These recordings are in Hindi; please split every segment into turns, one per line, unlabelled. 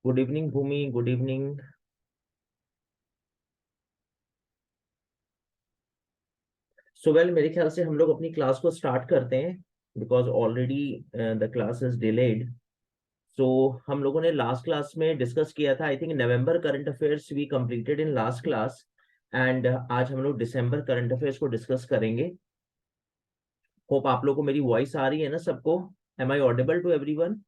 गुड इवनिंग भूमि, गुड इवनिंग। सो वेल, मेरे ख्याल से हम लोग अपनी क्लास को स्टार्ट करते हैं because already the class is delayed. So हम लोगों ने लास्ट क्लास में डिस्कस किया था, I think November current affairs we completed in last class. And आज हम लोग दिसंबर करंट अफेयर्स को डिस्कस करेंगे। होप आप लोगों को मेरी वॉइस आ रही है ना सबको। Am I audible to everyone?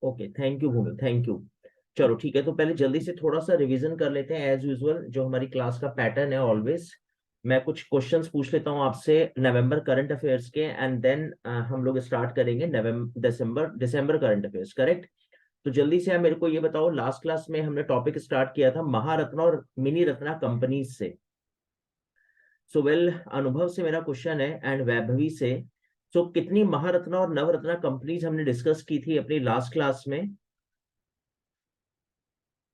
Okay, thank you Bhumi, thank you. चलो ठीक है, तो पहले जल्दी से थोड़ा सा रिवीजन कर लेते हैं एज यूजुअल, जो हमारी क्लास का पैटर्न है ऑलवेज। मैं कुछ क्वेश्चंस पूछ लेता हूँ आपसे नवंबर करंट अफेयर्स के, एंड देन हम लोग स्टार्ट करेंगे नवंबर दिसंबर दिसंबर करंट अफेयर्स, करेक्ट? तो जल्दी से आप मेरे को ये बताओ, लास्ट क्लास में हमने टॉपिक स्टार्ट किया था महारत्ना और मिनी रत्ना कंपनीज से। सो वेल, अनुभव से मेरा क्वेश्चन है एंड वैभवी से। सो कितनी महारत्ना और नवरत्ना कंपनीज हमने डिस्कस की थी अपनी लास्ट क्लास में?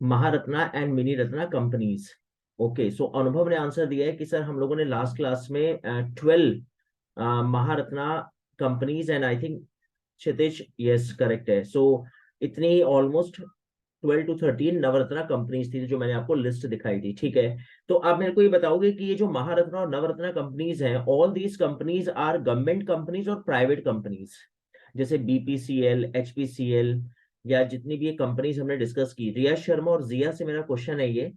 Maharatna and mini Ratna companies. Okay, so Anubhav ने आंसर दिया है कि सर हम लोगों ने लास्ट क्लास में 12 Maharatna companies, and I think Kshitij yes correct है। सो इतनी ऑलमोस्ट 12 to 13 नवरत्ना कंपनीज थी जो मैंने आपको लिस्ट दिखाई थी, ठीक है? तो आप मेरे को ये बताओगे कि ये जो महारत्ना और नवरत्ना कंपनीज हैं, all these companies are government companies और प्राइवेट कंपनीज? जैसे बीपीसीएल, एचपीसीएल, या जितनी भी ये कंपनीज हमने डिस्कस की, रिया शर्मा और जिया से मेरा क्वेश्चन है ये।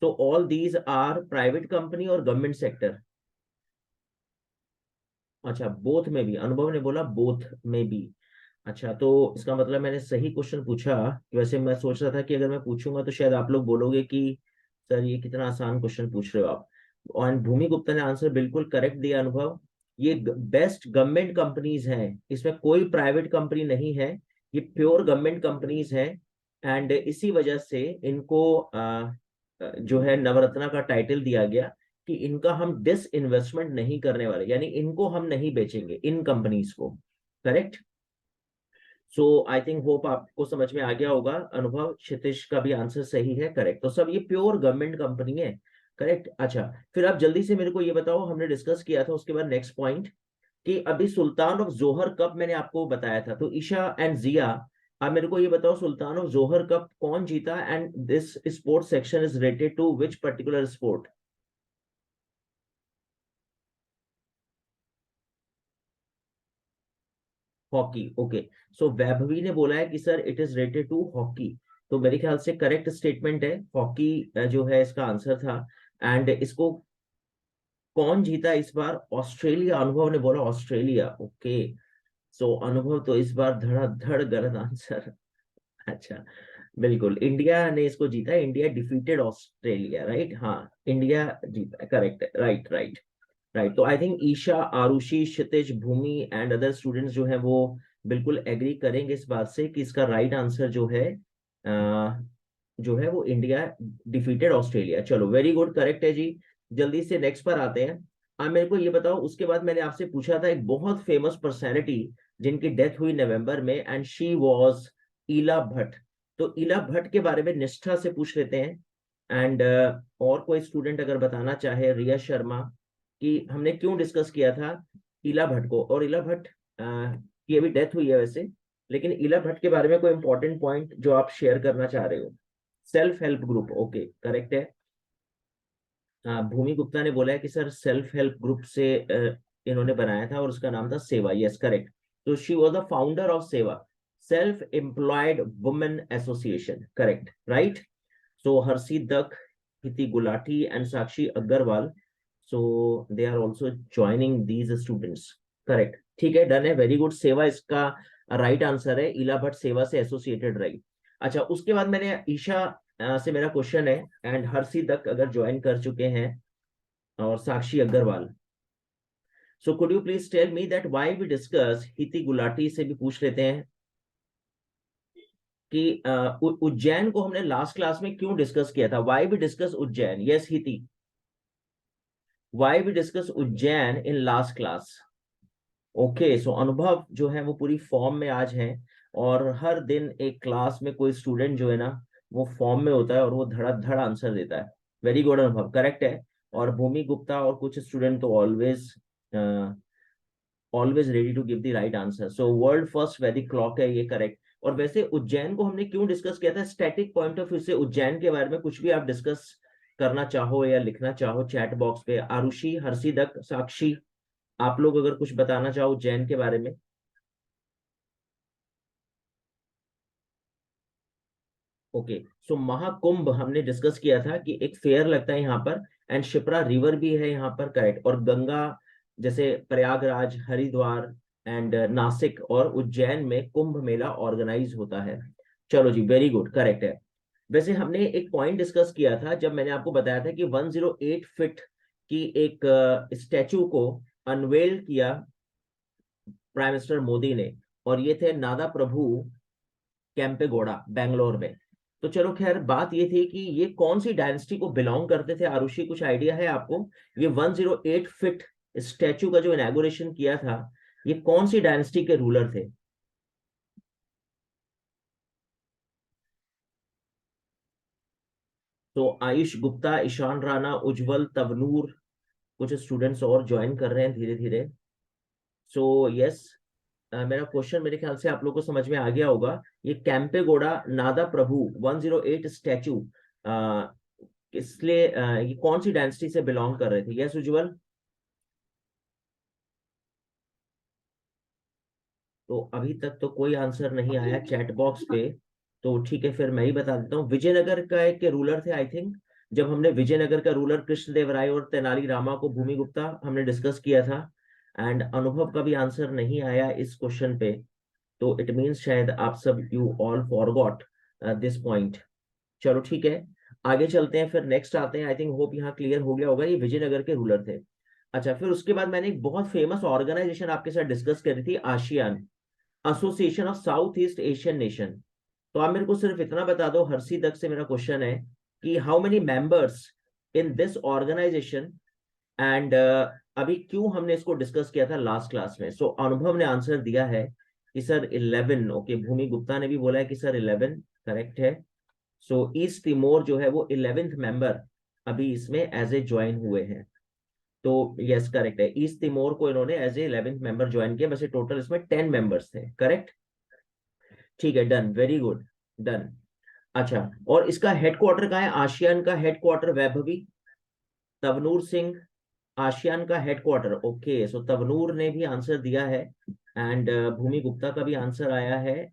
तो all these are private company और गवर्नमेंट सेक्टर? अच्छा, बोथ में भी, अनुभव ने बोला बोथ में भी। अच्छा, तो इसका मतलब मैंने सही क्वेश्चन पूछा। वैसे मैं सोच रहा था कि अगर मैं पूछूंगा तो शायद आप लोग बोलोगे कि सर ये कितना आसान क्वेश्चन पूछ रहे हो आप। और भूमि गुप्ता ने आंसर बिल्कुल करेक्ट दिया अनुभव। ये बेस्ट गवर्नमेंट कंपनीज हैं, इसमें कोई प्राइवेट कंपनी नहीं है, ये प्योर गवर्नमेंट कंपनीज हैं। एंड इसी वजह से इनको जो है नवरत्ना का टाइटल दिया गया कि इनका हम डिस इन्वेस्टमेंट नहीं करने वाले, यानी इनको हम नहीं बेचेंगे इन कंपनीज को, correct? So I think hope आपको समझ में आ गया होगा। अनुभव, क्षितिज का भी आंसर सही है, करेक्ट। तो सब ये प्योर गवर्नमेंट कंपनी है, करेक्ट। अच्छा, फिर आप जल्दी से मेरे को ये बताओ, हमने डिस्कस किया था उसके बाद नेक्स्ट पॉइंट कि अभी सुल्तान ऑफ जोहर कप मैंने आपको बताया था, तो ईशा एंड जिया, आप मेरे को ये बताओ सुल्तान ऑफ जोहर कप कौन जीता, and this sport section is related to which particular sport? Hockey, okay. So Vaibhavi ने बोला है कि sir it is related to hockey. तो मेरे ख्याल से करेक्ट स्टेटमेंट है, हॉकी जो है इसका आंसर था। एंड इसको कौन जीता इस बार? ऑस्ट्रेलिया, अनुभव ने बोला ऑस्ट्रेलिया, ओके। सो अनुभव तो इस बार धड़ाधड़ गलत आंसर। अच्छा, बिल्कुल इंडिया ने इसको जीता, इंडिया डिफीटेड ऑस्ट्रेलिया, राइट? हाँ, इंडिया जीता, करेक्ट, राइट राइट राइट। तो I think Isha, Arushi, Kshitij, Bhumi and other students जो है वो बिल्कुल एग्री करेंगे इस बात से कि इसका राइट आंसर जो है वो इंडिया डिफीटेड ऑस्ट्रेलिया। चलो, वेरी गुड, करेक्ट है जी। जल्दी से नेक्स्ट पर आते हैं। आप मेरे को ये बताओ, उसके बाद मैंने आपसे पूछा था एक बहुत फेमस पर्सनैलिटी जिनकी डेथ हुई नवंबर में, एंड शी वाज ईला भट्ट। तो ईला भट्ट के बारे में निष्ठा से पूछ लेते हैं। एंड और कोई स्टूडेंट अगर बताना चाहे, रिया शर्मा, कि हमने क्यों डिस्कस किया था इला भट्ट को। और इला भट्ट की अभी डेथ हुई है वैसे, लेकिन इला भट्ट के बारे में कोई इंपॉर्टेंट पॉइंट जो आप शेयर करना चाह रहे हो? Self help group, okay, correct है। भूमि गुप्ता ने बोला है कि सर सेल्फ हेल्प ग्रुप से इन्होंने बनाया था और उसका नाम था सेवा, यस करेक्ट। तो she was the founder of सेवा, self employed women association, correct, right? So Harshi Dutt, Hiti Gulati and Sakshi Agarwal, so they are also joining these students, correct, ठीक है, डन है, वेरी गुड। सेवा इसका राइट आंसर है, इला भट्ट सेवा से एसोसिएटेड रही। अच्छा, उसके बाद मैंने ईशा से मेरा क्वेश्चन है, एंड हर्षी तक अगर ज्वाइन कर चुके हैं, और Sakshi Agarwal. So could you please tell me that why we discuss, Hiti Gulati से भी पूछ लेते हैं कि उज्जैन को हमने लास्ट क्लास में क्यों डिस्कस किया था, why we discuss Ujjain? Yes Hiti. Why we discuss Ujjain in last class. Okay, so Anubhav जो है वो पूरी फॉर्म में आज है, और हर दिन एक क्लास में कोई स्टूडेंट जो है ना वो फॉर्म में होता है और वो धड़ाधड़ आंसर देता है। वेरी गुड अनुभव, करेक्ट है। और भूमि गुप्ता और कुछ स्टूडेंट तो always always ready to give the right answer. So world first Vedic clock है ये, करेक्ट। और वैसे उज्जैन को हमने क्यों डिस्कस किया था, स्टैटिक पॉइंट ऑफ व्यू से उज्जैन के बारे में कुछ भी आप डिस्कस करना चाहो या लिखना चाहो चैट बॉक्स पे, आरुषि, हर्षिदक, साक्षी, आप लोग अगर कुछ बताना चाहो उज्जैन के बारे में। ओके, सो महाकुंभ हमने डिस्कस किया था कि एक फेयर लगता है यहाँ पर, एंड शिप्रा रिवर भी है यहाँ पर, करेक्ट। और गंगा, जैसे प्रयागराज, हरिद्वार एंड नासिक और उज्जैन में कुंभ मेला ऑर्गेनाइज होता है। चलो जी, वेरी गुड, करेक्ट है। वैसे हमने एक पॉइंट डिस्कस किया था जब मैंने आपको बताया था कि 108 फीट की एक स्टैचू को अनवेल किया प्राइम मिनिस्टर मोदी ने, और ये थे नादा प्रभु कैंपेगौड़ा, बेंगलोर में। तो चलो खैर, बात ये थी कि ये कौन सी डायनेस्टी को बिलोंग करते थे, आरुषि कुछ आइडिया है आपको? ये 108 फीट स्टैचू का जो इनॉग्रेशन किया था, ये कौन सी डायनेस्टी के रूलर थे? तो आयुष गुप्ता, ईशान राणा, उज्जवल, तवनूर, कुछ स्टूडेंट्स और ज्वाइन कर रहे हैं धीरे धीरे। सो यस, मेरा क्वेश्चन मेरे ख्याल से आप लोगों को समझ में आ गया होगा। ये कैंपेगोड़ा नादा प्रभु 108 स्टैचू इसलिए ये कौन सी डायनेस्टी से बिलोंग कर रहे थे? यस उज्जवल। तो अभी तक तो कोई आंसर नहीं आया चैट बॉक्स पे, तो ठीक है फिर मैं ही बता देता हूँ। विजयनगर का एक रूलर थे आई थिंक, जब हमने विजयनगर का रूलर कृष्णदेव राय और तेनाली रामा को भूमि गुप्ता हमने डिस्कस किया था। एंड अनुभव का भी आंसर नहीं आया इस क्वेश्चन पे, तो इट मीन्स शायद आप सब you all forgot this point. चलो ठीक है, आगे चलते हैं, फिर नेक्स्ट आते हैं। आई थिंक होप यहाँ क्लियर हो गया होगा, ये विजयनगर के रूलर थे। अच्छा, फिर उसके बाद मैंने एक बहुत फेमस ऑर्गेनाइजेशन आपके साथ डिस्कस करी थी, ASEAN, association of south east Asian nation. तो आप मेरे को सिर्फ इतना बता दो, हर्षी तक से मेरा क्वेश्चन है कि how many members in this organisation, and अभी क्यों हमने इसको डिस्कस किया था लास्ट क्लास में। सो अनुभव ने आंसर दिया है कि सर 11। ओके, भूमि गुप्ता ने भी बोला है कि सर 11 करेक्ट है। सो ईस्ट तिमोर जो है वो 11th मेंबर अभी इसमें एज ए ज्वाइन हुए हैं। तो यस करेक्ट है, ईस्ट तिमोर को इन्होंने as a 11th member join किया। वैसे टोटल इसमें 10 मेंबर्स थे, करेक्ट। ठीक है, डन, वेरी गुड, डन। अच्छा, और इसका हेडक्वार्टर कहाँ है? आशियान का हेडक्वार्टर वैभवी, तवनूर सिंह, आशियान का हेडक्वार्टर। ओके, सो तवनूर ने भी आंसर दिया है, एंड भूमि गुप्ता का भी आंसर आया है,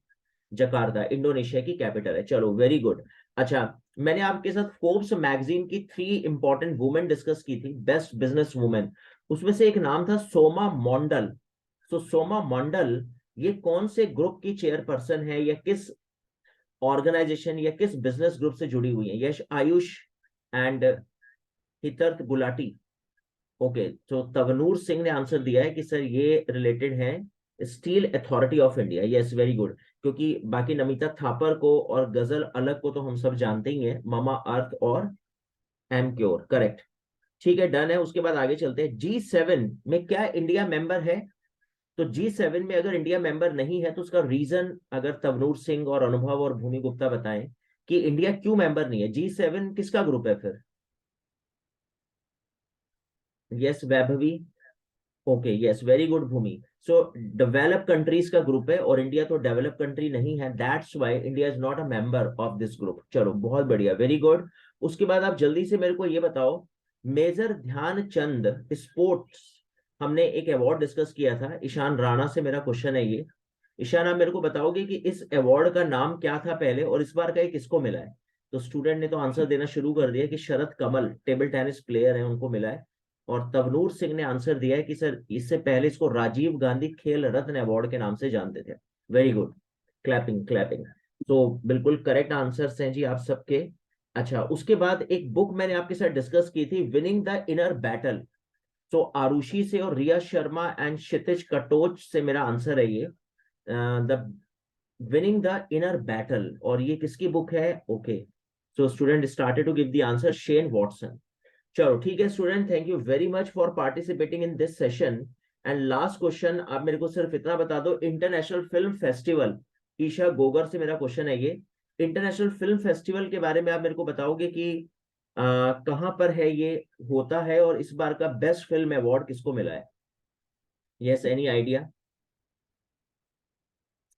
जकार्ता, इंडोनेशिया की कैपिटल है। चलो वेरी गुड। अच्छा, मैंने आपके साथ फोर्ब्स मैगजीन की 3 इंपॉर्टेंट वुमेन डिस्कस की थी, बेस्ट बिजनेस वुमेन। उसमें से एक नाम था सोमा मंडल। तो सोमा मंडल ये कौन से ग्रुप की चेयरपर्सन है, या किस ऑर्गेनाइजेशन या किस बिजनेस ग्रुप से जुड़ी हुई है? यश, आयुष एंड हितर्थ गुलाटी। ओके, तो तवनूर सिंह ने आंसर दिया है कि सर ये रिलेटेड है steel authority of India. Yes, very good. क्योंकि बाकी नमिता थापर को और गजल अलग को तो हम सब जानते ही हैं, मामा अर्थ और एम क्योर, करेक्ट। ठीक है, डन है। उसके बाद आगे चलते हैं, G7 में क्या इंडिया मेंबर है? तो G7 में अगर इंडिया मेंबर नहीं है तो उसका रीजन अगर तवनूर सिंह और अनुभव और भूमि गुप्ता बताएं कि इंडिया क्यों मेंबर नहीं है। G7 किसका ग्रुप है फिर? Yes Vaibhavi. Okay, yes, very good Bhumi. So develop countries का ग्रुप है, और इंडिया तो डेवलप कंट्री नहीं है, that's why India is not a member of this group. चलो बहुत बढ़िया, वेरी गुड। उसके बाद आप जल्दी से मेरे को ये बताओ, मेजर ध्यानचंद स्पोर्ट्स, हमने एक अवार्ड डिस्कस किया था, ईशान राणा से मेरा क्वेश्चन है ये। ईशान, आप मेरे को बताओगे कि इस अवार्ड का नाम क्या था पहले, और इस बार का ये किसको मिला है? तो स्टूडेंट ने तो आंसर देना शुरू कर दिया कि शरद कमल, टेबल टेनिस प्लेयर है, उनको मिला है। और तवनूर सिंह ने आंसर दिया है कि सर इससे पहले इसको राजीव गांधी खेल रत्न अवार्ड के नाम से जानते थे। Very good, clapping clapping. तो बिल्कुल करेक्ट आंसर्स हैं जी आप सबके। अच्छा, उसके बाद एक बुक मैंने आपके साथ डिस्कस की थी, विनिंग द इनर बैटल। तो आरुषि से और रिया शर्मा एंड क्षितिज कटोच से मेरा आंसर है ये, the winning the inner battle. और ये किसकी बुक है? Okay, so student started to give the answer, Shane Watson. चलो ठीक है student, thank you very much for participating in this session. And last question, आप मेरे को सिर्फ इतना बता दो, international film festival, Isha Gogar से मेरा क्वेश्चन है ये, इंटरनेशनल फिल्म फेस्टिवल के बारे में आप मेरे को बताओगे कि कहाँ पर है ये, होता है, और इस बार का बेस्ट फिल्म अवार्ड किसको मिला है? Yes, any idea?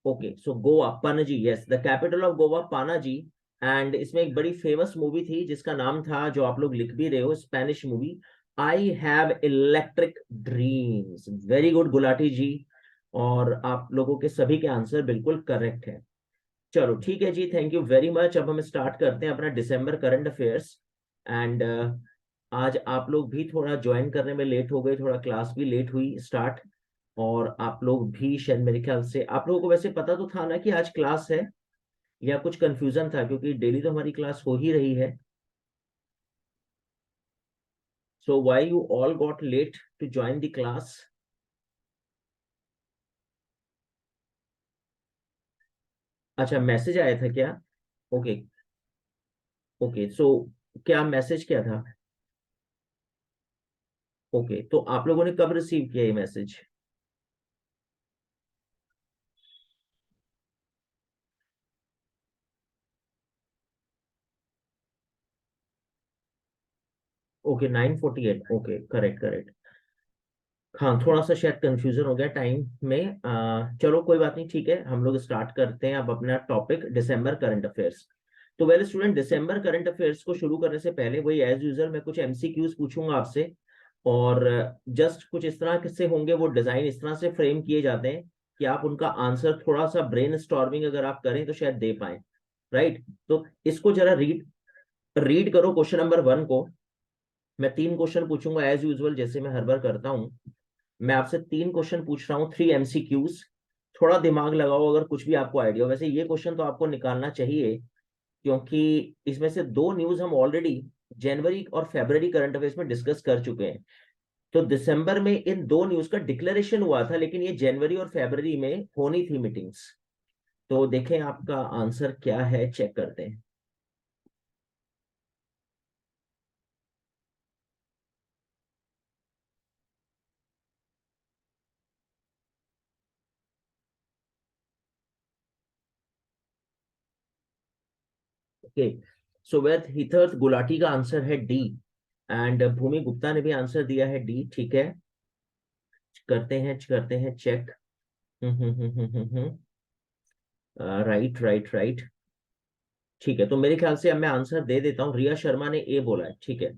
Okay, so Goa, Panaji, yes, the capital of Goa Panaji. And इसमें एक बड़ी फेमस मूवी थी जिसका नाम था, जो आप लोग लिख भी रहे हो, Spanish movie, I have electric dreams. Very good Gulati ji, और आप लोगों के सभी के आंसर बिल्कुल करेक्ट है। चलो ठीक है जी, थैंक यू वेरी मच। अब हम स्टार्ट करते हैं अपना दिसंबर करंट अफेयर्स। एंड आज आप लोग भी थोड़ा ज्वाइन करने में लेट हो गए, थोड़ा क्लास भी लेट हुई स्टार्ट, और आप लोग भी शायद, मेरे ख्याल से आप लोगों को वैसे पता तो था ना कि आज क्लास है, या कुछ कंफ्यूजन था, क्योंकि डेली तो हमारी क्लास हो ही रही है। So why you all got late to join the class? अच्छा, मैसेज आया था क्या? ओके, ओके, सो क्या मैसेज क्या था? ओके, तो आप लोगों ने कब रिसीव किया ये message? Okay, 9:48, okay, correct correct. हाँ, थोड़ा सा शायद कंफ्यूजन हो गया टाइम में। चलो कोई बात नहीं, ठीक है, हम लोग स्टार्ट करते हैं अब अपना टॉपिक, दिसंबर करंट अफेयर्स। तो वेल स्टूडेंट, दिसंबर करंट अफेयर्स को शुरू करने से पहले वही एज यूजल मैं कुछ एमसीक्यूज पूछूंगा आपसे, और जस्ट कुछ इस तरह से होंगे, वो डिजाइन इस तरह से फ्रेम किए जाते हैं कि आप उनका आंसर थोड़ा सा ब्रेन स्टॉर्मिंग अगर आप करें तो शायद दे पाए। राइट, तो इसको जरा रीड रीड करो क्वेश्चन नंबर 1 को। मैं 3 क्वेश्चन पूछूंगा एज यूजुअल, जैसे मैं हर बार करता हूँ। मैं आपसे 3 क्वेश्चन पूछ रहा हूँ, 3 MCQs। थोड़ा दिमाग लगाओ अगर कुछ भी आपको आइडिया हो, वैसे ये क्वेश्चन तो आपको निकालना चाहिए, क्योंकि इसमें से 2 न्यूज हम ऑलरेडी जनवरी और फरवरी करंट अफेयर्स में डिस्कस कर चुके हैं। तो दिसंबर में इन 2 न्यूज का डिक्लेरेशन हुआ था, लेकिन ये जनवरी और फरवरी में होनी थी मीटिंग्स। तो देखें आपका आंसर क्या है, चेक करते हैं। ओके, सो वेर हिथर्थ गुलाटी का आंसर है डी, एंड भूमि गुप्ता ने भी आंसर दिया है डी। ठीक है, करते हैं चेक। Right right right. ठीक है, तो मेरे ख्याल से अब मैं आंसर दे देता हूँ। रिया शर्मा ने ए बोला है, ठीक है।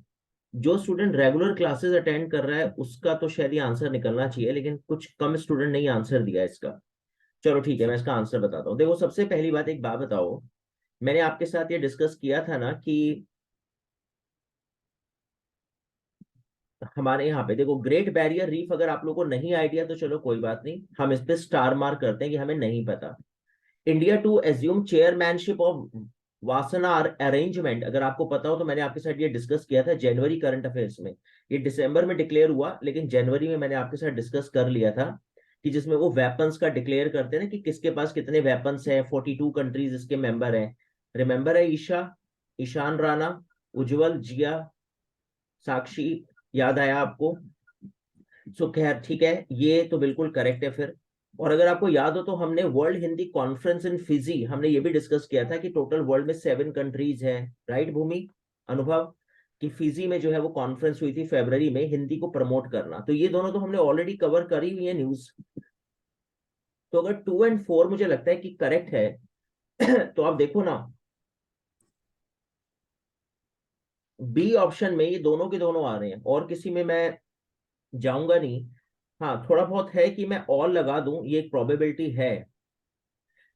जो स्टूडेंट रेगुलर क्लासेस अटेंड कर रहा है उसका तो शायद ये आंसर निकलना चाहिए, लेकिन कुछ कम स्टूडेंट ने आंसर दिया है इसका। चलो ठीक है, मैं इसका आंसर बताता हूँ। देखो, सबसे पहली बात, एक बात बताओ, मैंने आपके साथ ये डिस्कस किया था ना कि हमारे यहाँ पे देखो, ग्रेट बैरियर रीफ, अगर आप लोगों को नहीं आइडिया तो चलो कोई बात नहीं, हम इस पे स्टार मार्क करते हैं कि हमें नहीं पता। India to assume chairmanship of Wassenaar arrangement, अगर आपको पता हो तो मैंने आपके साथ ये डिस्कस किया था जनवरी करंट अफेयर्स में। ये दिसंबर में डिक्लेयर हुआ, लेकिन जनवरी में मैंने आपके साथ डिस्कस कर लिया था, कि जिसमें वो वेपन्स का डिक्लेयर करते हैं ना, कि किसके पास कितने वेपन्स हैं, 42 कंट्रीज इसके मेंबर हैं। रिमेंबर है ईशा, ईशान राणा, उज्जवल, जिया, साक्षी, याद आया आपको? सो खैर ठीक है, ये तो बिल्कुल करेक्ट है फिर। और अगर आपको याद हो तो हमने world Hindi conference in Fiji, हमने ये भी डिस्कस किया था कि टोटल वर्ल्ड में 7 कंट्रीज हैं। राइट भूमि, अनुभव, कि फिजी में जो है वो कॉन्फ्रेंस हुई थी फरवरी में, हिंदी को प्रमोट करना। तो ये दोनों तो हमने ऑलरेडी कवर करी हुई है न्यूज। तो अगर 2 और 4 मुझे लगता है कि करेक्ट है, तो आप देखो ना, बी ऑप्शन में ये दोनों के दोनों आ रहे हैं, और किसी में मैं जाऊंगा नहीं। हाँ, थोड़ा बहुत है कि मैं ऑल लगा दूं, ये एक प्रोबेबिलिटी है।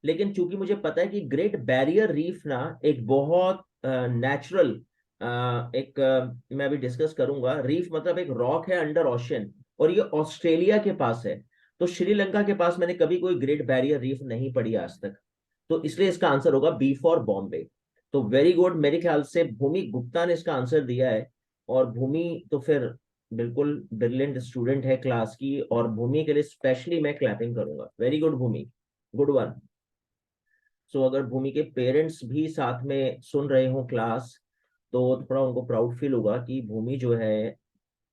लेकिन चूंकि मुझे पता है कि ग्रेट बैरियर रीफ ना एक बहुत नेचुरल, एक मैं अभी डिस्कस करूंगा, रीफ मतलब एक रॉक है अंडर ओशन, और ये ऑस्ट्रेलिया के पास है। तो श्रीलंका के पास मैंने कभी कोई ग्रेट बैरियर रीफ नहीं पढ़ी आज तक। तो इसलिए इसका आंसर होगा बी फॉर बॉम्बे। तो वेरी गुड, मेरे ख्याल से भूमि गुप्ता ने इसका आंसर दिया है। और भूमि तो फिर बिल्कुल ब्रिलियंट स्टूडेंट है क्लास की, और भूमि के लिए स्पेशली मैं क्लैपिंग करूंगा। वेरी गुड भूमि, गुड वन। सो अगर भूमि के पेरेंट्स भी साथ में सुन रहे हो क्लास, तो थोड़ा उनको प्राउड फील होगा कि भूमि जो है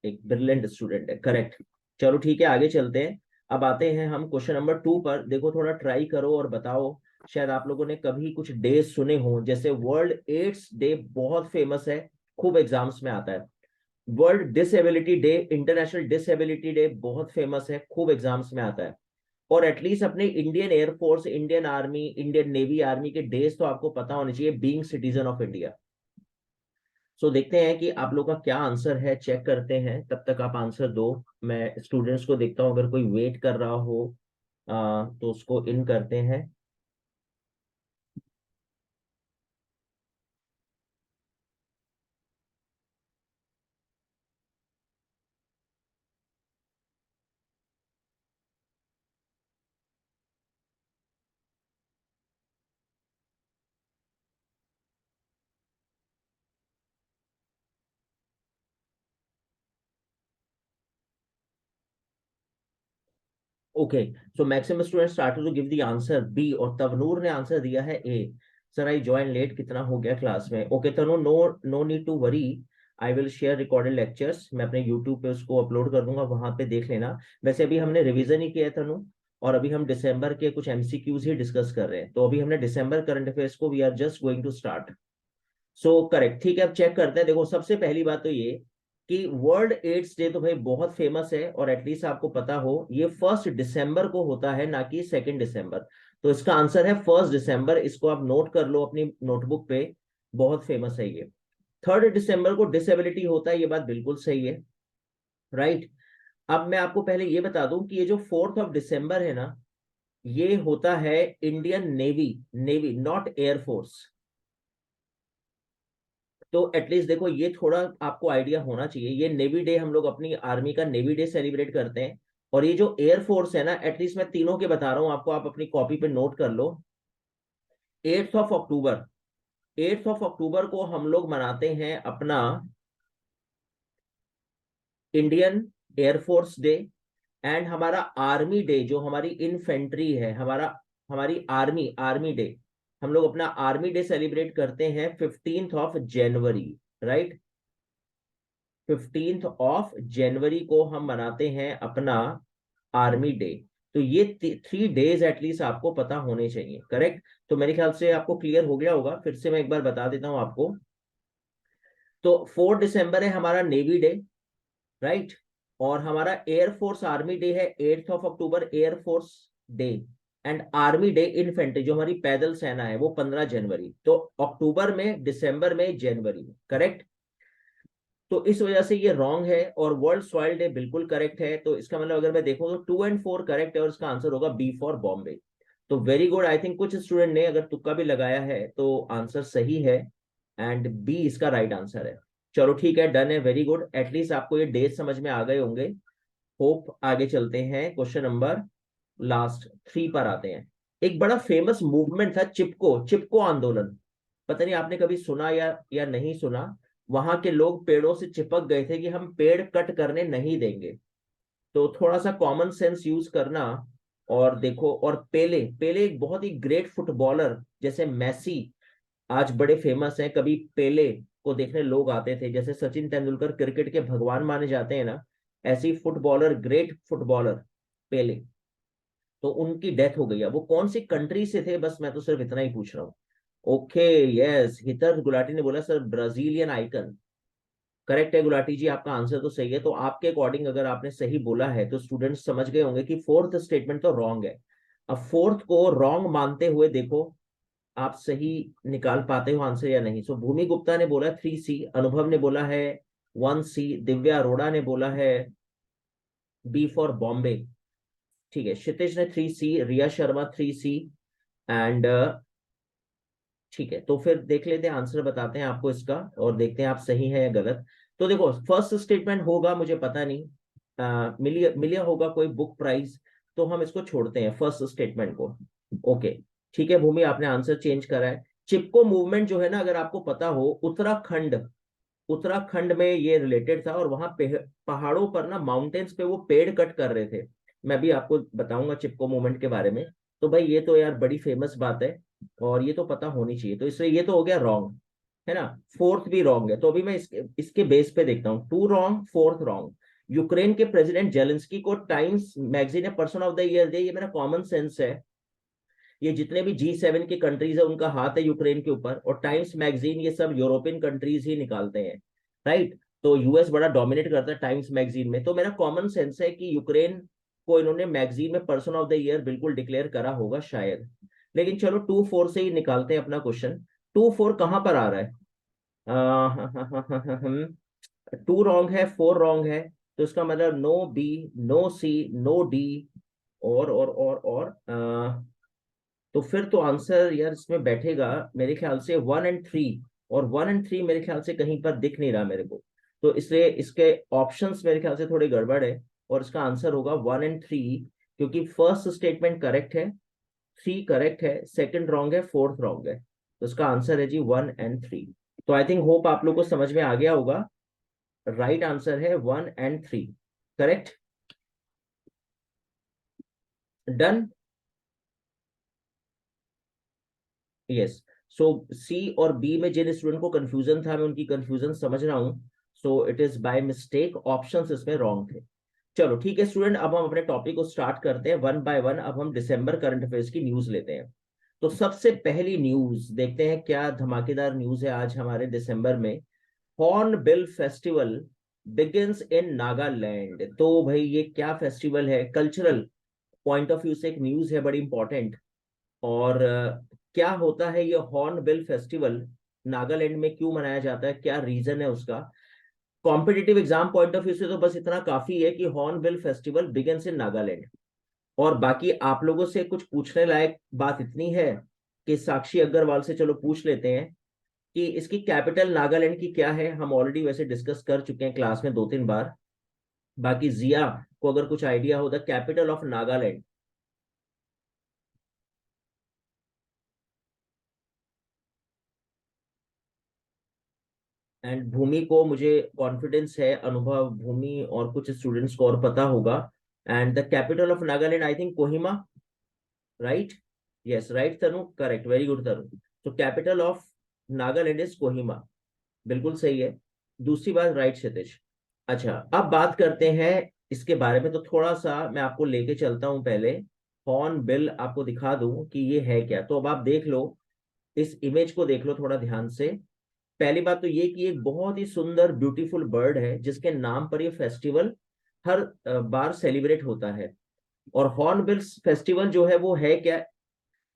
एक ब्रिलियंट स्टूडेंट है। करेक्ट। चलो ठीक है, आगे चलते हैं। अब आते हैं हम क्वेश्चन नंबर 2 पर। देखो थोड़ा ट्राई करो और बताओ। शायद आप लोगों ने कभी कुछ डे सुने हो, जैसे वर्ल्ड एड्स डे बहुत फेमस है, खूब एग्जाम्स में आता है। World disability day, international disability day बहुत फेमस है, खूब एग्जाम्स में आता है। और एटलीस्ट अपने Indian air force, Indian army, Indian navy army के डेज तो आपको पता होने चाहिए, बीइंग सिटीजन ऑफ इंडिया। सो देखते हैं कि आप लोग का क्या आंसर है, चेक करते हैं। तब तक आप आंसर दो। मैं स्टूडेंट्स को देखता हूँ, अगर कोई वेट कर रहा हो तो उसको इन करते हैं। Okay, so maximum student started to give the answer B, और तवनूर ने आंसर दिया है A. Sir I join late, कितना हो गया क्लास में? Okay Tanu, no no need to worry. I will share recorded lectures, मैं अपने यूट्यूब पे उसको अपलोड कर दूंगा, वहां पे देख लेना। वैसे अभी हमने रिवीजन ही किया है तनु, और अभी हम दिसंबर के कुछ एमसीक्यूज ही डिस्कस कर रहे हैं। तो अभी हमने दिसंबर करंट अफेयर्स को we are just going to start. So correct, ठीक है। अब चेक करते हैं। देखो सबसे पहली बात तो ये कि वर्ल्ड एड्स डे तो भाई बहुत फेमस है, और एटलीस्ट आपको पता हो ये 1 दिसंबर को होता है, ना कि 2 दिसंबर। तो इसका आंसर है 1 दिसंबर, इसको आप नोट कर लो अपनी नोटबुक पे। बहुत फेमस है ये। 3 दिसंबर को डिसेबिलिटी होता है, ये बात बिल्कुल सही है। राइट। अब मैं आपको पहले ये बता दूं कि ये जो 4 दिसंबर है ना, ये होता है Indian navy, navy not air force. तो एटलीस्ट देखो ये थोड़ा आपको आइडिया होना चाहिए, ये नेवी डे हम लोग अपनी आर्मी का नेवी डे सेलिब्रेट करते हैं। और ये जो एयरफोर्स है ना, एटलीस्ट मैं तीनों के बता रहा हूं आपको, आप अपनी कॉपी पे नोट कर लो। 8 ऑफ अक्टूबर, 8 ऑफ अक्टूबर को हम लोग मनाते हैं अपना इंडियन एयरफोर्स डे। एंड हमारा आर्मी डे, जो हमारी इन्फेंट्री है, हमारा हमारी आर्मी, आर्मी डे, हम लोग अपना आर्मी डे सेलिब्रेट करते हैं 15 of January. Right. 15 of January को हम मनाते हैं अपना आर्मी डे। तो ये 3 डेज एटलीस्ट आपको पता होने चाहिए। करेक्ट। तो मेरे ख्याल से आपको क्लियर हो गया होगा, फिर से मैं एक बार बता देता हूं आपको। तो 4 दिसंबर है हमारा नेवी डे। राइट। और हमारा एयरफोर्स आर्मी डे है 8 of October, air force day. And army day infantry, जो हमारी पैदल सेना है, वो 15 जनवरी। तो अक्टूबर में, दिसंबर में, जनवरी में। करेक्ट। तो इस वजह से ये रॉन्ग है, और वर्ल्ड सॉइल डे बिल्कुल करेक्ट है। तो इसका मतलब अगर मैं देखूं तो 2 एंड 4 करेक्ट है, और इसका आंसर होगा बी फॉर बॉम्बे। तो वेरी गुड। आई थिंक कुछ स्टूडेंट ने अगर तुक्का भी लगाया है तो आंसर सही है, एंड बी इसका राइट आंसर है। चलो ठीक है, डन है, वेरी गुड। एटलीस्ट आपको ये डेट समझ में आ गए होंगे। होप। आगे चलते हैं, क्वेश्चन नंबर लास्ट 3 पर आते हैं। एक बड़ा फेमस मूवमेंट था चिपको, चिपको आंदोलन। पता नहीं आपने कभी सुना या नहीं सुना। वहां के लोग पेड़ों से चिपक गए थे कि हम पेड़ कट करने नहीं देंगे। तो थोड़ा सा कॉमन सेंस यूज करना। और देखो, और पेले, पेले एक बहुत ही ग्रेट फुटबॉलर, जैसे मैसी आज बड़े फेमस हैं, कभी पेले को देखने लोग आते थे। जैसे सचिन तेंदुलकर क्रिकेट के भगवान माने जाते हैं ना, ऐसे ही फुटबॉलर, ग्रेट फुटबॉलर पेले, तो उनकी डेथ हो गई है। वो कौन सी कंट्री से थे, बस मैं तो सिर्फ इतना ही पूछ रहा हूँ। ओके, यस, हितर गुलाटी ने बोला सर ब्राजीलियन आइकन। करेक्ट है गुलाटी जी, आपका आंसर तो सही है। तो आपके अकॉर्डिंग अगर आपने सही बोला है तो स्टूडेंट्स समझ गए होंगे कि फोर्थ स्टेटमेंट तो रॉन्ग है। अब फोर्थ को रॉन्ग मानते हुए देखो आप सही निकाल पाते हो आंसर या नहीं। सो भूमि गुप्ता ने बोला 3C, अनुभव ने बोला है 1C, दिव्या अरोड़ा ने बोला है बी फॉर बॉम्बे। ठीक है, क्षितिज ने 3C, Riya Sharma 3C, and ठीक है। तो फिर देख लेते हैं, आंसर बताते हैं आपको इसका, और देखते हैं आप सही है या गलत। तो देखो फर्स्ट स्टेटमेंट होगा, मुझे पता नहीं, मिलिया मिलिया होगा कोई बुक प्राइज, तो हम इसको छोड़ते हैं फर्स्ट स्टेटमेंट को। ओके। ठीक है भूमि, आपने आंसर चेंज करा है। चिपको मूवमेंट जो है ना, अगर आपको पता हो, उत्तराखंड, उत्तराखंड में ये रिलेटेड था, और वहां पहाड़ों पर ना, माउंटेन्स पे वो पेड़ कट कर रहे थे। मैं भी आपको बताऊंगा चिपको मूवमेंट के बारे में। तो भाई ये तो यार बड़ी फेमस बात है, और ये तो पता होनी चाहिए, तो इसलिए ये तो हो गया रॉन्ग। है ना। फोर्थ भी रॉन्ग है, तो अभी मैं इसके बेस पे देखता हूँ, two wrong fourth wrong. Ukraine के प्रेसिडेंट जेलेंस्की को टाइम्स मैगजीन ने पर्सन ऑफ द ईयर दिया, ये मेरा कॉमन सेंस है। ये जितने भी G7 की कंट्रीज है उनका हाथ है यूक्रेन के ऊपर, और टाइम्स मैगजीन ये सब यूरोपियन कंट्रीज ही निकालते हैं, राइट। तो यूएस बड़ा डोमिनेट करता है टाइम्स मैगजीन में, तो मेरा कॉमन सेंस है कि यूक्रेन को इन्होंने मैगजीन में पर्सन ऑफ द ईयर बिल्कुल डिक्लेयर करा होगा शायद। लेकिन चलो 2-4 से ही निकालते हैं अपना क्वेश्चन। 2-4 कहाँ पर आ रहा है? 2 रॉन्ग है, 4 रॉन्ग है, तो इसका मतलब नो बी, नो सी, नो डी, और तो फिर तो आंसर यार इसमें बैठेगा मेरे ख्याल से 1 और 3, और 1 और 3 मेरे ख्याल से कहीं पर दिख नहीं रहा मेरे को, तो इसलिए इसके ऑप्शंस मेरे ख्याल से थोड़े गड़बड़ है, और इसका आंसर होगा 1 और 3, क्योंकि फर्स्ट स्टेटमेंट करेक्ट है, 3 करेक्ट है, सेकंड रॉन्ग है, फोर्थ रॉन्ग है, तो इसका आंसर है जी 1 और 3। तो आई थिंक होप आप लोग को समझ में आ गया होगा, राइट आंसर है 1 और 3, करेक्ट। डन। यस। सो सी और बी में जिन स्टूडेंट को कंफ्यूजन था, मैं उनकी कंफ्यूजन समझ रहा हूँ। So it is by mistake, options इसमें रॉन्ग थे। चलो ठीक है स्टूडेंट, अब हम अपने टॉपिक को स्टार्ट करते हैं वन बाय वन। अब हम दिसंबर करंट अफेयर्स की न्यूज लेते हैं। तो सबसे पहली न्यूज देखते हैं क्या धमाकेदार न्यूज है आज हमारे दिसंबर में। Hornbill festival begins in Nagaland. तो भाई ये क्या फेस्टिवल है, कल्चरल पॉइंट ऑफ व्यू से एक न्यूज है बड़ी इंपॉर्टेंट। और क्या होता है ये हॉर्नबिल फेस्टिवल, नागालैंड में क्यों मनाया जाता है, क्या रीजन है उसका। Competitive exam point of view से तो बस इतना काफी है कि hornbill festival begins in Nagaland. और बाकी आप लोगों से कुछ पूछने लायक बात इतनी है कि साक्षी अग्रवाल से चलो पूछ लेते हैं कि इसकी कैपिटल नागालैंड की क्या है। हम ऑलरेडी वैसे डिस्कस कर चुके हैं क्लास में 2-3 बार। बाकी जिया को अगर कुछ आइडिया हो the capital of Nagaland. And Bhumi को मुझे कॉन्फिडेंस है, अनुभव, भूमि और कुछ स्टूडेंट्स को और पता होगा। And the capital of Nagaland I think Kohima, right. Yes right Tanu, correct, very good Tanu. तो capital of Nagaland is Kohima, बिल्कुल सही है। दूसरी बात राइट क्षितिज। अच्छा अब बात करते हैं इसके बारे में, तो थोड़ा सा मैं आपको लेके चलता हूं पहले। हॉर्न बिल आपको दिखा दूं कि ये है क्या, तो अब आप देख लो, इस इमेज को देख लो थोड़ा ध्यान से। पहली बात तो ये कि एक बहुत ही सुंदर ब्यूटीफुल बर्ड है जिसके नाम पर ये फेस्टिवल हर बार सेलिब्रेट होता है। और हॉर्नबिल फेस्टिवल जो है वो है क्या,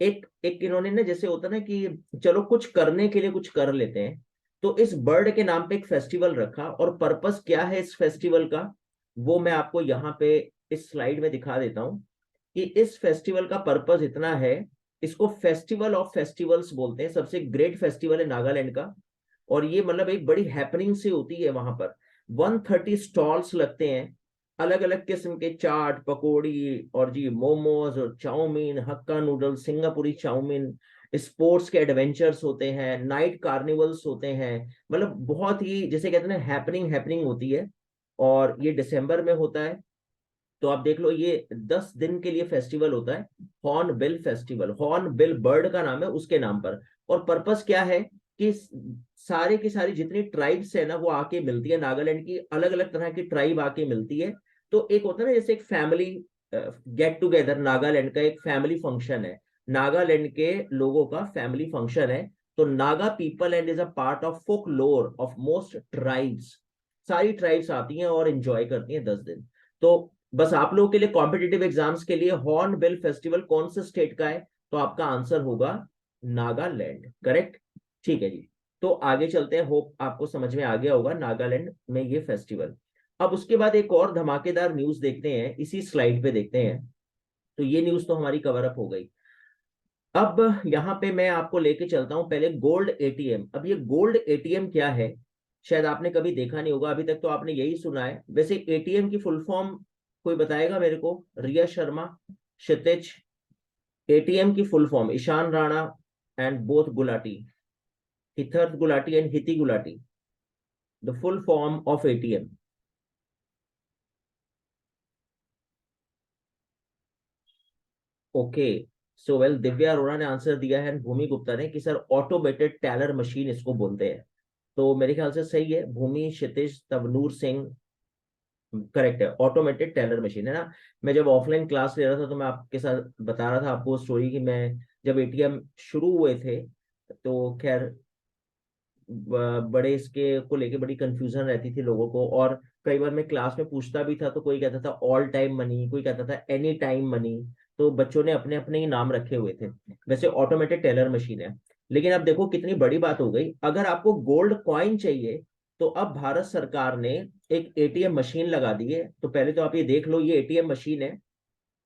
एक एक इन्होंने ना, जैसे होता ना कि चलो कुछ करने के लिए कुछ कर लेते हैं, तो इस बर्ड के नाम पे एक फेस्टिवल रखा। और पर्पस क्या है इस फेस्टिवल का, वो मैं आपको यहाँ पे इस स्लाइड में दिखा देता हूँ कि इस फेस्टिवल का पर्पस इतना है। इसको फेस्टिवल ऑफ फेस्टिवल्स बोलते हैं, सबसे ग्रेट फेस्टिवल है नागालैंड का। और ये मतलब एक बड़ी हैपनिंग से होती है वहां पर। 130 स्टॉल्स लगते हैं, अलग अलग किस्म के चाट, पकौड़ी और जी मोमोज और चाउमीन, हक्का नूडल्स, सिंगापुरी चाउमीन, स्पोर्ट्स के एडवेंचर्स होते हैं, नाइट कार्निवल्स होते हैं। मतलब बहुत ही जैसे कहते हैं हैपनिंग हैपनिंग होती है। और ये दिसंबर में होता है। तो आप देख लो ये 10 दिन के लिए फेस्टिवल होता है। Horn bill festival, horn bill bird का नाम है उसके नाम पर। और पर्पस क्या है कि सारे की सारी जितनी ट्राइब्स है ना वो आके मिलती है, नागालैंड की अलग अलग तरह की ट्राइब आके मिलती है। तो एक होता है ना जैसे एक फैमिली गेट टुगेदर, नागालैंड का एक फैमिली फंक्शन है, नागालैंड के लोगों का फैमिली फंक्शन है। तो Naga people and is a part of folklore of most tribes. सारी ट्राइब्स आती हैं और एंजॉय करती हैं 10 दिन। तो बस आप लोगों के लिए कॉम्पिटिटिव एग्जाम्स के लिए हॉर्न बिल फेस्टिवल कौन से स्टेट का है, तो आपका आंसर होगा नागालैंड, करेक्ट। ठीक है जी। तो आगे चलते हैं, होप आपको समझ में आ गया होगा नागालैंड में ये फेस्टिवल। अब उसके बाद एक और धमाकेदार न्यूज देखते हैं, इसी स्लाइड पे देखते हैं। तो ये न्यूज तो हमारी कवर अप हो गई। अब यहाँ पे मैं आपको लेके चलता हूँ पहले गोल्ड एटीएम। अब ये गोल्ड एटीएम क्या है, शायद आपने कभी देखा नहीं होगा, अभी तक तो आपने यही सुना है। वैसे एटीएम की फुल फॉर्म कोई बताएगा मेरे को, रिया शर्मा, क्षितिज। एटीएम की full form, Ishan Rana and both Gulati, Hitharth Gulati and Hiti Gulati, the full form of ATM. Okay, so well, Divya Arora ने आंसर दिया है भूमि गुप्ता ने कि सर ऑटोमेटेड टेलर मशीन इसको बोलते हैं। तो मेरे ख्याल से सही है, भूमि, क्षितिज, तवनूर सिंह, करेक्ट है, ऑटोमेटेड टेलर मशीन है ना। मैं जब ऑफलाइन क्लास ले रहा था तो मैं आपके साथ बता रहा था आपको स्टोरी कि मैं जब एटीएम शुरू हुए थे तो खैर बड़े इसके को लेके बड़ी कंफ्यूजन रहती थी लोगों को, और कई बार मैं क्लास में पूछता भी था तो कोई कहता था ऑल टाइम मनी, कोई कहता था एनी टाइम मनी। तो बच्चों ने अपने अपने ही नाम रखे हुए थे। वैसे ऑटोमेटेड टेलर मशीन है। लेकिन अब देखो कितनी बड़ी बात हो गई, अगर आपको गोल्ड कॉइन चाहिए तो अब भारत सरकार ने एक एटीएम मशीन लगा दी है। तो पहले तो आप ये देख लो, ये एटीएम मशीन है,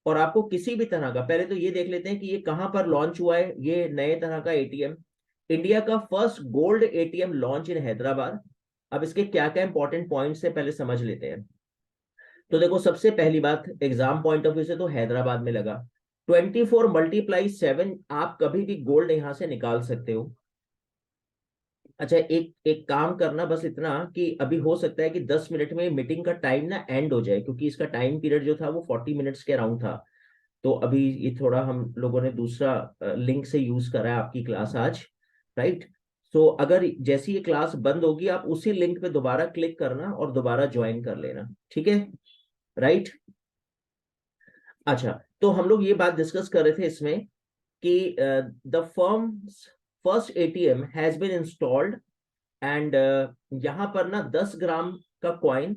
और आपको किसी भी तरह का, पहले तो ये देख लेते हैं कि ये कहां पर लॉन्च हुआ है, ये नए तरह का एटीएम। इंडिया का first gold ATM launch in Hyderabad. अब इसके क्या क्या इंपॉर्टेंट पॉइंट्स है पहले समझ लेते हैं। तो देखो सबसे पहली बात, एग्जाम पॉइंट ऑफ व्यू से तो हैदराबाद में लगा। 24 × 7 आप कभी भी गोल्ड यहां से निकाल सकते हो। अच्छा, एक एक काम करना बस इतना कि अभी हो सकता है कि 10 मिनट में मीटिंग का टाइम ना एंड हो जाए, क्योंकि इसका टाइम पीरियड जो था वो 40 मिनट्स के अराउंड था। तो अभी ये थोड़ा हम लोगों ने दूसरा लिंक से यूज करा है आपकी क्लास आज, राइट। तो अगर जैसी ये क्लास बंद होगी आप उसी लिंक पे दोबारा क्लिक करना और दोबारा ज्वाइन कर लेना, ठीक है, राइट। अच्छा, तो हम लोग ये बात डिस्कस कर रहे थे इसमें कि the firm first ATM has been installed, and यहाँ पर ना 10 ग्राम का कॉइन,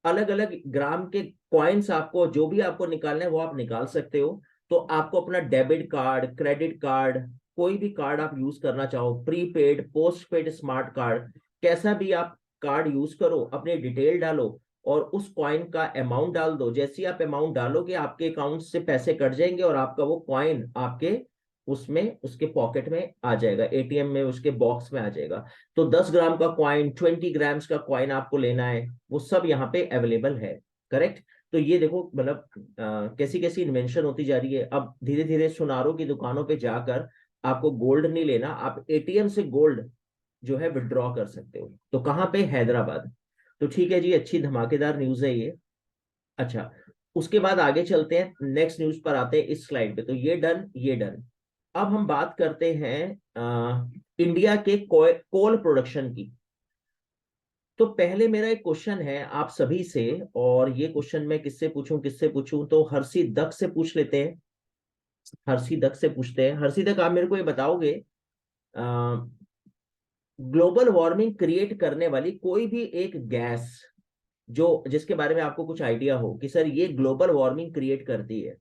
अलग अलग ग्राम के कॉइन्स आपको जो भी आपको निकालना है वो आप निकाल सकते हो। तो आपको अपना डेबिट कार्ड, क्रेडिट कार्ड, कोई भी कार्ड आप यूज करना चाहो, prepaid, post paid, smart card, कैसा भी आप कार्ड यूज करो, अपनी डिटेल डालो और उस कॉइन का अमाउंट डाल दो। जैसे ही आप अमाउंट डालोगे आपके अकाउंट से पैसे कट जाएंगे और आपका वो कॉइन आपके उसमें उसके पॉकेट में आ जाएगा, एटीएम में उसके बॉक्स में आ जाएगा। तो 10 ग्राम का कॉइन, 20 ग्राम्स का कॉइन आपको लेना है, वो सब यहाँ पे अवेलेबल है, करेक्ट। तो ये देखो मतलब कैसी कैसी इन्वेंशन होती जा रही है। अब धीरे धीरे सुनारों की दुकानों पे जाकर आपको गोल्ड नहीं लेना, आप एटीएम से गोल्ड जो है विड्रॉ कर सकते हो। तो कहाँ पे? हैदराबाद। तो ठीक है जी, अच्छी धमाकेदार न्यूज है ये। अच्छा, उसके बाद आगे चलते हैं, नेक्स्ट न्यूज पर आते हैं इस स्लाइड पे। तो ये डन, ये डन। अब हम बात करते हैं इंडिया के कोल प्रोडक्शन की। तो पहले मेरा एक क्वेश्चन है आप सभी से, और ये क्वेश्चन मैं किससे पूछूं, तो हर्षी दक से पूछ लेते हैं। हर्षी दक से पूछते हैं। हर्षी दक, आप मेरे को ये बताओगे ग्लोबल वार्मिंग क्रिएट करने वाली कोई भी एक गैस जो जिसके बारे में आपको कुछ आइडिया हो कि सर ये ग्लोबल वार्मिंग क्रिएट करती है,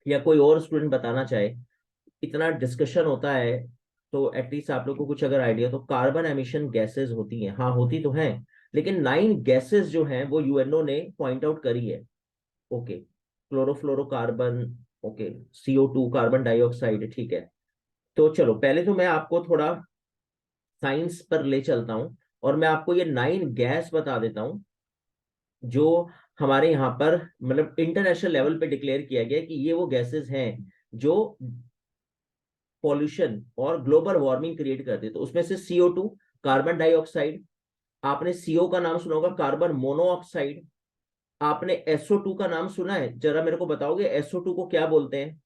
या कोई और स्टूडेंट बताना चाहे। इतना डिस्कशन होता है तो एटलीस्ट आप लोग को कुछ अगर आइडिया, तो कार्बन एमिशन गैसेस होती हैं, हाँ होती तो हैं, लेकिन 9 गैसेस जो हैं वो यूएनओ ने पॉइंट आउट करी है। Okay, chlorofluorocarbon, okay, CO2, carbon dioxide, ठीक है। तो चलो पहले तो मैं आपको थोड़ा साइंस पर ले चलता हूं और मैं आपको ये 9 गैस बता देता हूं जो हमारे यहाँ पर मतलब इंटरनेशनल लेवल पे डिक्लेयर किया गया कि ये वो गैसेस हैं जो पॉल्यूशन और ग्लोबल वार्मिंग क्रिएट करती है। तो उसमें से CO2, कार्बन डाइऑक्साइड, आपने CO का नाम सुना होगा, कार्बन मोनोऑक्साइड, आपने SO2 का नाम सुना है? जरा मेरे को बताओगे SO2 को क्या बोलते हैं?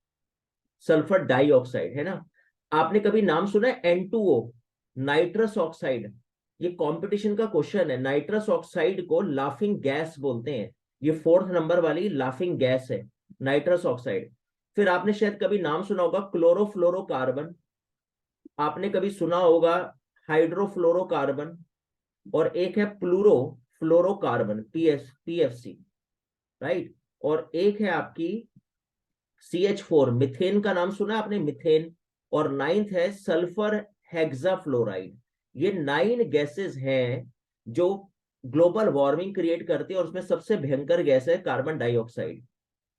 सल्फर डाइऑक्साइड, है ना। आपने कभी नाम सुना है N2O, नाइट्रस ऑक्साइड? ये कंपटीशन का क्वेश्चन है। नाइट्रस ऑक्साइड को लाफिंग गैस बोलते हैं, ये 4th नंबर वाली लाफिंग गैस है, नाइट्रस ऑक्साइड। फिर आपने शायद कभी नाम सुना होगा क्लोरोफ्लोरोकार्बन, आपने कभी सुना होगा हाइड्रोफ्लोरोकार्बन, और एक है प्लूरोफ्लोरोकार्बन, PFC, राइट। और एक है आपकी CH4, मिथेन का नाम सुना है आपने, मिथेन। और 9th है सल्फर हेक्साफ्लोराइड। ये 9 गैसेस हैं जो ग्लोबल वार्मिंग क्रिएट करती है, और उसमें सबसे भयंकर गैस है कार्बन डाइऑक्साइड।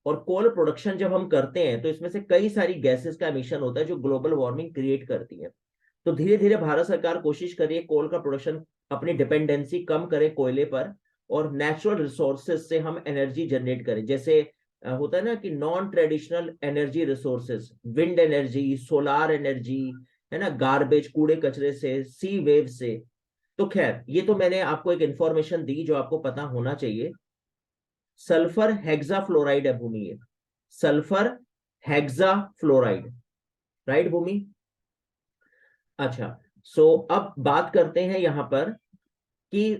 और कोल प्रोडक्शन जब हम करते हैं तो इसमें से कई सारी गैसेस का एमिशन होता है जो ग्लोबल वार्मिंग क्रिएट करती है। तो धीरे धीरे भारत सरकार कोशिश कर रही है कोल का प्रोडक्शन, अपनी डिपेंडेंसी कम करे कोयले पर, और नेचुरल रिसोर्सेज से हम एनर्जी जनरेट करें। जैसे होता है ना कि non traditional energy resources, wind energy, solar energy, है ना, गार्बेज, कूड़े कचरे से, सी वेव से। तो खैर ये तो मैंने आपको एक इंफॉर्मेशन दी जो आपको पता होना चाहिए। सल्फर हेक्साफ्लोराइड है भूमि, ये सल्फर हेक्सा फ्लोराइड, राइट भूमि? अच्छा, सो अब बात करते हैं यहां पर कि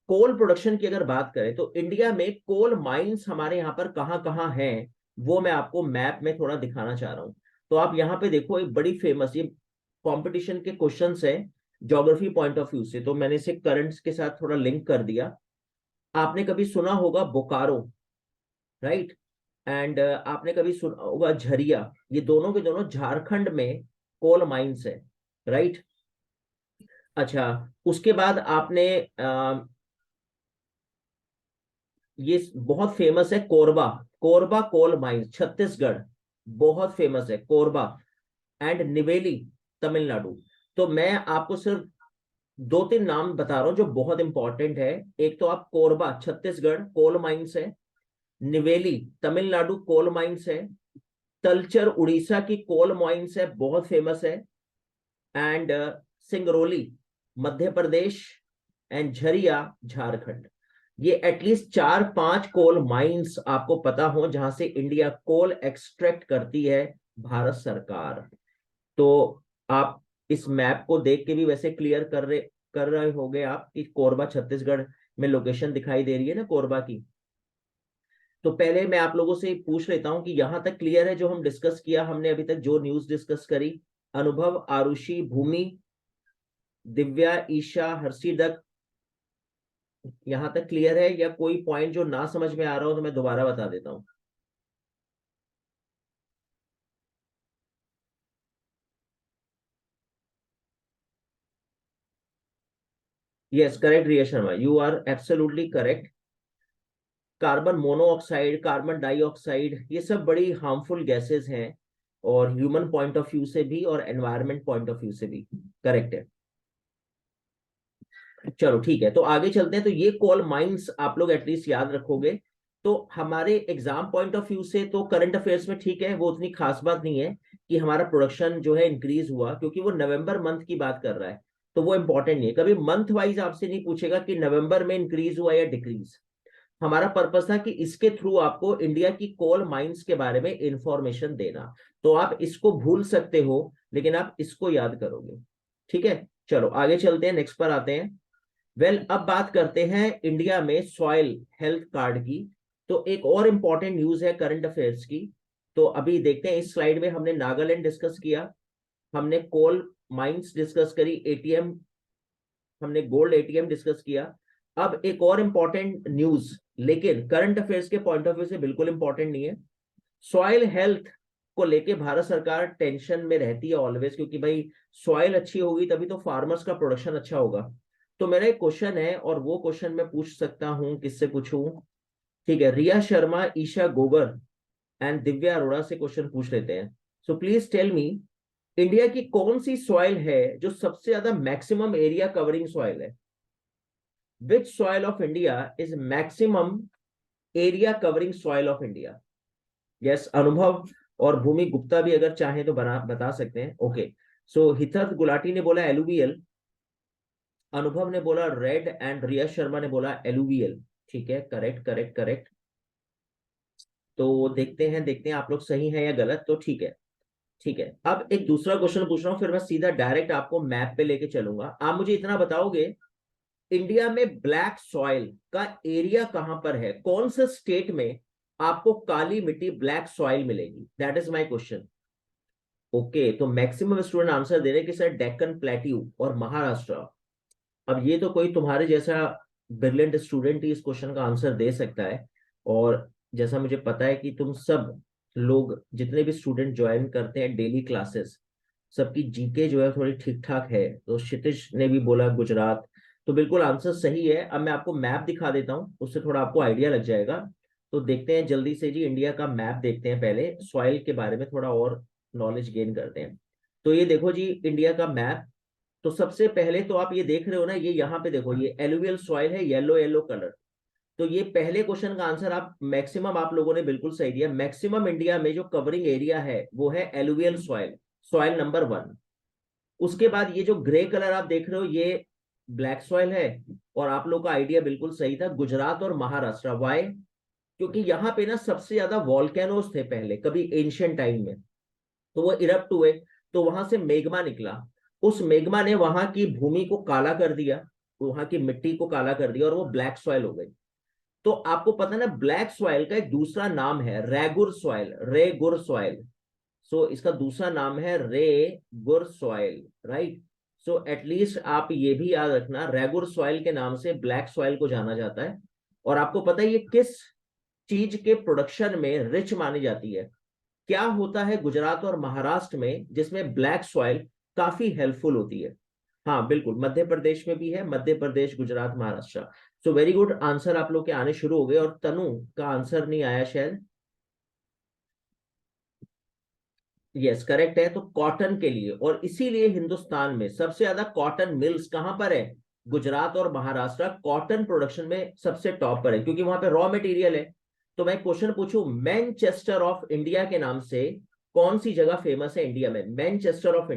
कोल प्रोडक्शन की अगर बात करें तो इंडिया में कोल माइंस हमारे यहाँ पर कहाँ कहाँ हैं, वो मैं आपको मैप में थोड़ा दिखाना चाह रहा हूँ। तो आप यहाँ पे देखो, एक बड़ी फेमस, ये कंपटीशन के क्वेश्चंस है ज्योग्राफी पॉइंट ऑफ व्यू से, तो मैंने इसे करंट्स के साथ थोड़ा लिंक कर दिया। आपने कभी सुना होगा बोकारो, राइट? एंड आपने कभी सुना होगा झरिया, ये दोनों के दोनों झारखंड में कोल माइंस है, राइट? अच्छा, उसके बाद आपने ये बहुत फेमस है कोरबा, कोरबा कोल माइंस छत्तीसगढ़, बहुत फेमस है कोरबा, एंड निवेली तमिलनाडु। तो मैं आपको सिर्फ दो तीन नाम बता रहा हूं जो बहुत इंपॉर्टेंट है। एक तो आप कोरबा छत्तीसगढ़ कोल माइंस है, निवेली तमिलनाडु कोल माइंस है, तलचर उड़ीसा की कोल माइंस है, बहुत फेमस है, एंड सिंगरौली मध्य प्रदेश, एंड झरिया झारखंड। ये एटलीस्ट 4-5 कोल माइंस आपको पता हो जहां से इंडिया कोल एक्सट्रैक्ट करती है भारत सरकार। तो आप इस मैप को देख के भी वैसे क्लियर कर रहे होगे आप कि कोरबा छत्तीसगढ़ में लोकेशन दिखाई दे रही है ना कोरबा की। तो पहले मैं आप लोगों से पूछ लेता हूं कि यहां तक क्लियर है जो हम डिस्कस किया, हमने अभी तक जो न्यूज डिस्कस करी? अनुभव, आरुषि, भूमि, दिव्या, ईशा, हर्षिदक, यहां तक क्लियर है? या कोई पॉइंट जो ना समझ में आ रहा हो तो मैं दोबारा बता देता हूँ। Yes, correct Riya Sharma, you are absolutely correct. Carbon monoxide, carbon dioxide, ये सब बड़ी हार्मफुल गैसेस हैं, और ह्यूमन पॉइंट ऑफ व्यू से भी और एनवायरमेंट पॉइंट ऑफ व्यू से भी। करेक्ट है। चलो ठीक है, तो आगे चलते हैं। तो ये कोल माइंस आप लोग एटलीस्ट याद रखोगे। तो हमारे एग्जाम पॉइंट ऑफ व्यू से तो करंट अफेयर्स में ठीक है, वो उतनी खास बात नहीं है कि हमारा प्रोडक्शन जो है इंक्रीज हुआ, क्योंकि वो नवंबर मंथ की बात कर रहा है, तो वो इंपॉर्टेंट नहीं है। कभी मंथ वाइज आपसे नहीं पूछेगा कि नवंबर में इंक्रीज हुआ या डिक्रीज। हमारा पर्पस था कि इसके थ्रू आपको इंडिया की कोल माइंस के बारे में इंफॉर्मेशन देना। तो आप इसको भूल सकते हो, लेकिन आप इसको याद करोगे। ठीक है, चलो आगे चलते हैं, नेक्स्ट पर आते हैं। अब बात करते हैं इंडिया में सॉइल हेल्थ कार्ड की। तो एक और इंपॉर्टेंट न्यूज है करंट अफेयर्स की। तो अभी देखते हैं, इस स्लाइड में हमने नागालैंड डिस्कस किया, हमने कोल माइंस डिस्कस करी, एटीएम, हमने गोल्ड एटीएम डिस्कस किया। अब एक और इंपॉर्टेंट न्यूज, लेकिन करंट अफेयर्स के पॉइंट ऑफ व्यू से बिल्कुल इंपॉर्टेंट नहीं है। सॉइल हेल्थ को लेके भारत सरकार टेंशन में रहती है ऑलवेज, क्योंकि भाई सॉइल अच्छी होगी तभी तो फार्मर्स का प्रोडक्शन अच्छा होगा। तो मेरा एक क्वेश्चन है, और वो क्वेश्चन मैं पूछ सकता हूं, किससे पूछूं? ठीक है, रिया शर्मा, ईशा गोबर एंड दिव्या अरोड़ा से क्वेश्चन पूछ लेते हैं। So please tell me, India की कौन सी सॉइल है जो सबसे ज्यादा मैक्सिमम एरिया कवरिंग सॉइल है? विच soil of India is maximum area covering soil of India? Yes, अनुभव और भूमि गुप्ता भी अगर चाहें तो बता सकते हैं। ओके, सो हितर्थ गुलाटी ने बोला एलुवियल, अनुभव ने बोला रेड, एंड रिया शर्मा ने बोला एलुवियल। ठीक है, करेक्ट करेक्ट करेक्ट। तो देखते हैं आप लोग सही हैं या गलत। तो ठीक है, ठीक है। अब एक दूसरा क्वेश्चन पूछ रहा हूँ, फिर मैं सीधा डायरेक्ट आपको मैप पे लेके चलूंगा। आप मुझे इतना बताओगे, इंडिया में ब्लैक सॉइल का एरिया कहां पर है? कौन से स्टेट में आपको काली मिट्टी ब्लैक सॉइल मिलेगी? That is my question. Okay, तो मैक्सिमम स्टूडेंट आंसर दे रहे हैं कि सर डेक्कन प्लेट्यू और महाराष्ट्र। अब ये तो कोई तुम्हारे जैसा ब्रिलियंट स्टूडेंट ही इस क्वेश्चन का आंसर दे सकता है। और जैसा मुझे पता है कि तुम सब लोग जितने भी स्टूडेंट ज्वाइन करते हैं डेली क्लासेस, सबकी जीके जो है थोड़ी ठीक ठाक है। तो क्षितिज ने भी बोला गुजरात, तो बिल्कुल आंसर सही है। अब मैं आपको मैप दिखा देता हूँ, उससे थोड़ा आपको आइडिया लग जाएगा। तो देखते हैं जल्दी से जी, इंडिया का मैप देखते हैं, पहले सॉइल के बारे में थोड़ा और नॉलेज गेन करते हैं। तो ये देखो जी, इंडिया का मैप। तो सबसे पहले तो आप ये देख रहे हो ना, ये यहाँ पे देखो, ये एलुवियल सॉइल है, येलो येलो कलर। तो ये पहले क्वेश्चन का आंसर आप मैक्सिमम आप लोगों ने बिल्कुल सही दिया। मैक्सिमम इंडिया में जो कवरिंग एरिया है वो है एलुवियल सॉइल, सॉइल नंबर 1। उसके बाद ये जो ग्रे कलर आप देख रहे हो, ये ब्लैक सॉइल है। और आप लोग का आइडिया बिल्कुल सही था, गुजरात और महाराष्ट्र। वाई? क्योंकि यहाँ पे ना सबसे ज्यादा वॉल्केनोस थे पहले कभी एंशियंट टाइम में, तो वो इरप्ट हुए, तो वहां से मेग्मा निकला। उस मेग्मा ने वहां की भूमि को काला कर दिया, वहां की मिट्टी को काला कर दिया, और वो ब्लैक सॉइल हो गई। तो आपको पता है ना, ब्लैक सॉइल का एक दूसरा नाम है रेगुर सॉइल, रेगुर सॉइल। सो इसका दूसरा नाम है regur soil, right. So at least आप ये भी याद रखना, रेगुर सॉइल के नाम से ब्लैक सॉइल को जाना जाता है। और आपको पता है ये किस चीज के प्रोडक्शन में रिच मानी जाती है? क्या होता है गुजरात और महाराष्ट्र में जिसमें ब्लैक सॉइल काफी हेल्पफुल होती है? हाँ बिल्कुल, मध्य प्रदेश में भी है, Madhya Pradesh, Gujarat, Maharashtra. So very good answer आप लोग के आने शुरू हो गए। और तनु का आंसर नहीं आया शायद। यस करेक्ट है, तो कॉटन के लिए, और इसीलिए हिंदुस्तान में सबसे ज्यादा कॉटन मिल्स कहां पर है? गुजरात और महाराष्ट्र कॉटन प्रोडक्शन में सबसे टॉप पर है, क्योंकि वहां पे रॉ मटेरियल है। तो मैं क्वेश्चन पूछूं, मैनचेस्टर ऑफ इंडिया के नाम से कौन सी जगह फेमस है इंडिया में? Manchester of